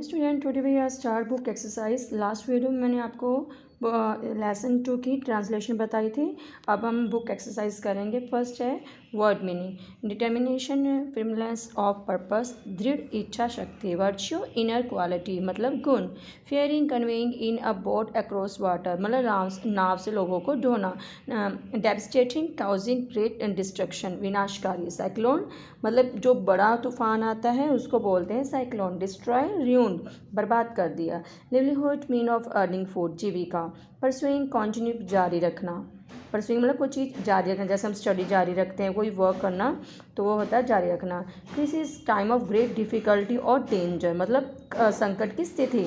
Morning student, today we are start book exercise. Last video में मैंने आपको lesson 2 की ट्रांसलेशन बताई थी। अब हम बुक एक्सरसाइज करेंगे। फर्स्ट है word meaning. Determination, firmness of purpose, दृढ़ इच्छा शक्ति। वर्च्यू, इनर क्वालिटी मतलब गुण। Ferrying, conveying in a boat across water मतलब नाव से लोगों को ढोना। डेवस्टेटिंग, काउजिंग ग्रेट डिस्ट्रक्शन विनाशकारी। साइक्लोन मतलब जो बड़ा तूफान आता है उसको बोलते हैं साइक्लोन। डिस्ट्रॉय, र्यून बर्बाद कर दिया। Livelihood mean of earning food Jeevika. Pursuing, continue जारी रखना। परसुइंग मतलब कोई चीज़ जारी रखना, जैसे हम स्टडी जारी रखते हैं, कोई वर्क करना, तो वो होता है जारी रखना। Crisis, time of great difficulty और डेंजर मतलब संकट की स्थिति।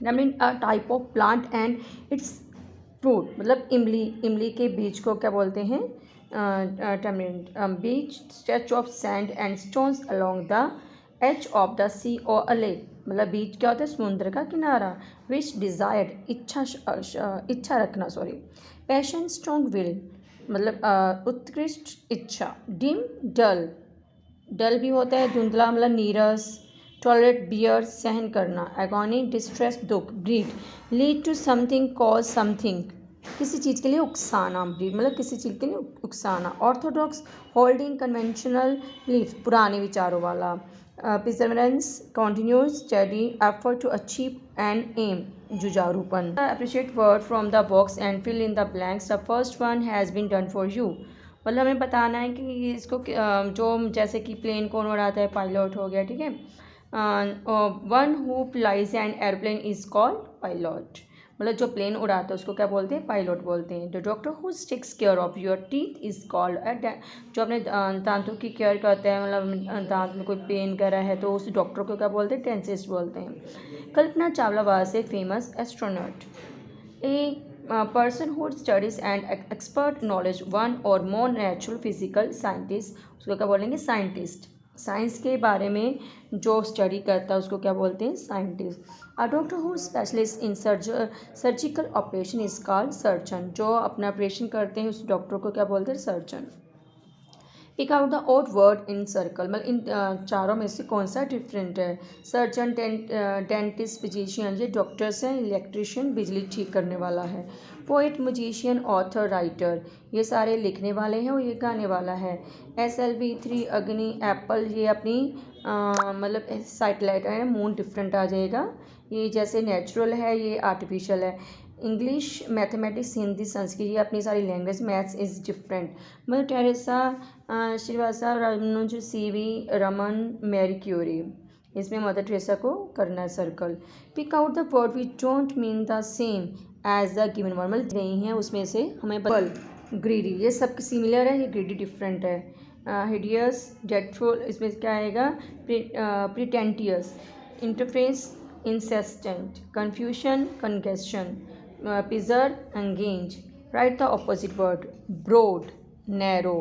Mean a type of plant and its fruit मतलब इमली के बीज को क्या बोलते हैं beach. Stretch of sand and stones along the edge of the sea or a lake मतलब बीच क्या होता है, समुद्र का किनारा। विश, डिजायर्ड इच्छा रखना सॉरी। पैशन, स्ट्रॉन्ग विल मतलब उत्कृष्ट इच्छा। डिम, डल भी होता है धुंधला मतलब नीरस। टॉलरेट, बियर सहन करना। एगोनी, डिस्ट्रेस दुख। Breed, lead to something, cause something किसी चीज़ के लिए उकसाना। ब्रीड मतलब किसी चीज़ के लिए उकसाना। ऑर्थोडॉक्स, होल्डिंग कन्वेंशनल बिलीफ पुराने विचारों वाला। perseverance, continuous steady effort to achieve an aim जुझारूपन। appreciate word from the box and fill in the blanks. The first one has been done for you मतलब हमें बताना है कि इसको जो जैसे कि प्लेन कौन उड़ाता है, पायलट हो गया, ठीक है। One who flies an airplane is called pilot मतलब जो प्लेन उड़ाता है उसको क्या बोलते हैं, पायलट बोलते हैं। The doctor who takes care of your teeth is called जो अपने दांतों की केयर करता है मतलब दांत में कोई पेन कर रहा है तो उस डॉक्टर को क्या बोलते हैं, डेंटिस्ट बोलते हैं। Kalpana Chawla was a famous astronaut. A person who studies and expert knowledge one or more natural physical scientist उसको क्या बोलेंगे, साइंटिस्ट। साइंस के बारे में जो स्टडी करता है उसको क्या बोलते हैं, scientist. A doctor who specialist in surgical operation is called surgeon जो अपना ऑपरेशन करते हैं उस डॉक्टर को क्या बोलते हैं, surgeon. Pick out the odd word in circle मतलब इन चारों में से कौन सा डिफरेंट है। सर्जन, डेंटिस्ट, फिजिशियन ये डॉक्टर्स हैं। इलेक्ट्रिशियन बिजली ठीक करने वाला है। पोइट, म्यूजिशियन, ऑथर, राइटर ये सारे लिखने वाले हैं और ये गाने वाला है। SLV3 अग्नि, एप्पल ये अपनी मतलब सैटेलाइट है, मून डिफरेंट आ जाएगा। ये जैसे नेचुरल है, ये आर्टिफिशियल है। इंग्लिश, मैथमेटिक्स, हिंदी, संस्कृत ये अपनी सारी language. Maths is different. Mother Teresa, Srivastava, Ramanuj, CV Raman, Marie Curie इसमें मदर टेरेसा को करना है circle. Pick out the word which don't mean the same as the given word मतलब नहीं है उसमें से हमें ग्रीडी ये सब सिमिलर है, ये ग्रीडी डिफरेंट है। हिडियस, डेडफुल इसमें क्या आएगा, pretentious. Interface, incessant. Confusion, congestion. preserve, engage. Write the opposite word. Broad, narrow.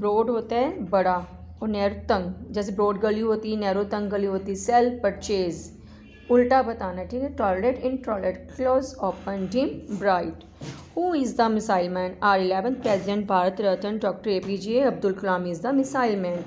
Broad होता है बड़ा और नैरो तंग, जैसे ब्रॉड गली होती है, नैरो तंग गली होती है। सेल, परचेज उल्टा बताना, ठीक है। Toilet, in toilet. Close, open, dim, bright. Who is the missile man. Our 11th president Bharat Ratna doctor APJ Abdul Kalam is the missile man.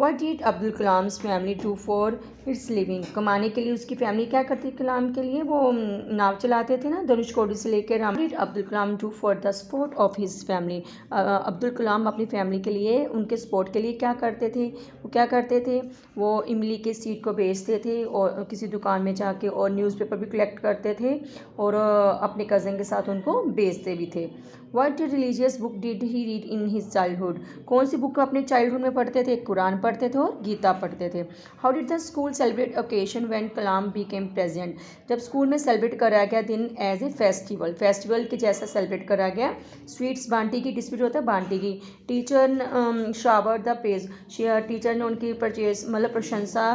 What did Abdul Kalam's family do for its living कमाने के लिए उसकी फैमिली क्या करती कलाम के लिए, वो नाव चलाते थे ना धनुषकोडी से लेकर। Did Abdul Kalam do for the support of his family Abdul Kalam अपनी फैमिली के लिए उनके सपोर्ट के लिए क्या करते थे, वो क्या करते थे, वो इमली के सीड को बेचते थे और किसी दुकान में जाके और न्यूज़पेपर भी कलेक्ट करते थे और अपने कज़न के साथ उनको बेचते भी थे। What religious book did he read in his childhood कौन सी बुक अपने चाइल्डहुड में पढ़ते थे, कुरान पढ़ते थे और गीता पढ़ते थे। How did the school celebrate occasion when Kalam became president जब स्कूल में सेलिब्रेट करा गया दिन एज ए फेस्टिवल के जैसा सेलिब्रेट करा गया। स्वीट्स बांटी की, डिस्प्यूट होता है बांटी की। Teacher shower the praise teacher ने उनकी परचेज मतलब प्रशंसा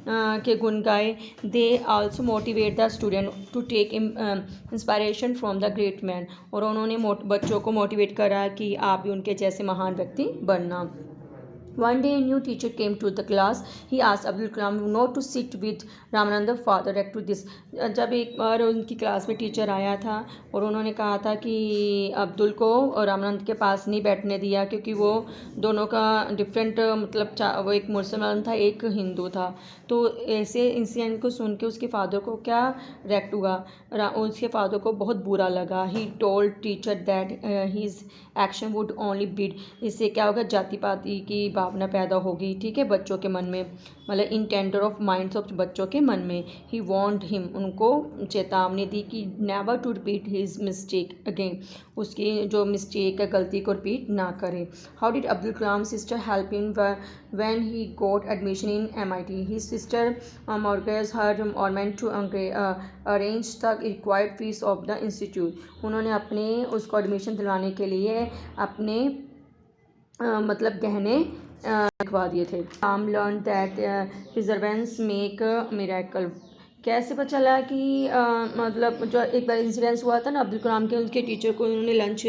के गुण गाए। They also motivate the student to take inspiration from the great man और उन्होंने बच्चों को मोटिवेट करा कि आप भी उनके जैसे महान व्यक्ति बनना। One day, a new teacher came to the class. He asked Abdul Kalam not to sit with Ramananda father to this. जब एक बार उनकी क्लास में टीचर आया था और उन्होंने कहा था कि अब्दुल को रामानंद के पास नहीं बैठने दिया क्योंकि वो दोनों का डिफरेंट मतलब वो एक मुसलमान था एक हिंदू था। तो ऐसे इंसिडेंट को सुन के उसके फादर को क्या रिएक्ट हुआ, उसके फादर को बहुत बुरा लगा। He told teacher that his action would only breed, इससे क्या होगा, जाति पाति की भावना पैदा होगी, ठीक है, बच्चों के मन में, मतलब इन टेंडर ऑफ माइंड्स ऑफ बच्चों के मन में। ही वॉन्ट हिम, उनको चेतावनी दी कि never to repeat his mistake again, उसकी जो मिस्टेक है गलती को रिपीट ना करे। How did Abdul Kalam sister help him when he got admission in MIT? His sister mortgaged her ornament to arrange the required fees of the institute. उन्होंने अपने उसको एडमिशन दिलवाने के लिए अपने मतलब गहने लिखवा दिए थे। Kalam learned that perseverance make a miracle. कैसे पता चला कि मतलब जो एक बार इंसिडेंस हुआ था ना अब्दुल कलाम के, उनके टीचर को उन्होंने लंच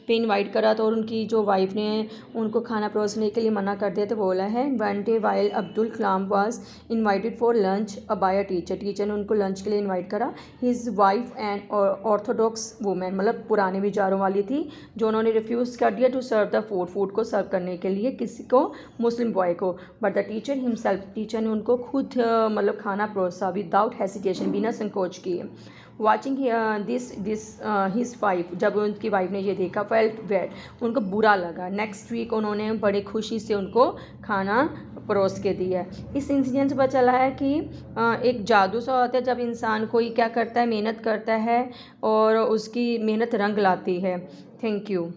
पे इनवाइट करा था और उनकी जो वाइफ ने उनको खाना परोसने के लिए मना कर दिया। तो बोला है one day while Abdul Kalam was invited for lunch by a teacher ने उनको लंच के लिए इनवाइट करा। His wife and orthodox women, मतलब पुराने विचारों वाली थी, जो उन्होंने रिफ्यूज़ कर दिया टू सर्व द फूड को सर्व करने के लिए किसी को, मुस्लिम बॉय को। But the teacher himself, teacher ने उनको खुद मतलब खाना परोसा विदाउट हेसिटेशन, बिना संकोच किए। वॉचिंग दिस हिज वाइफ, जब उनकी वाइफ ने ये देखा, फेल्ट बैड, उनको बुरा लगा। नेक्स्ट वीक उन्होंने बड़े खुशी से उनको खाना परोस के दिया। इस इंसिडेंट से पता चला है कि एक जादू सा होता है जब इंसान कोई क्या करता है, मेहनत करता है और उसकी मेहनत रंग लाती है। Thank you.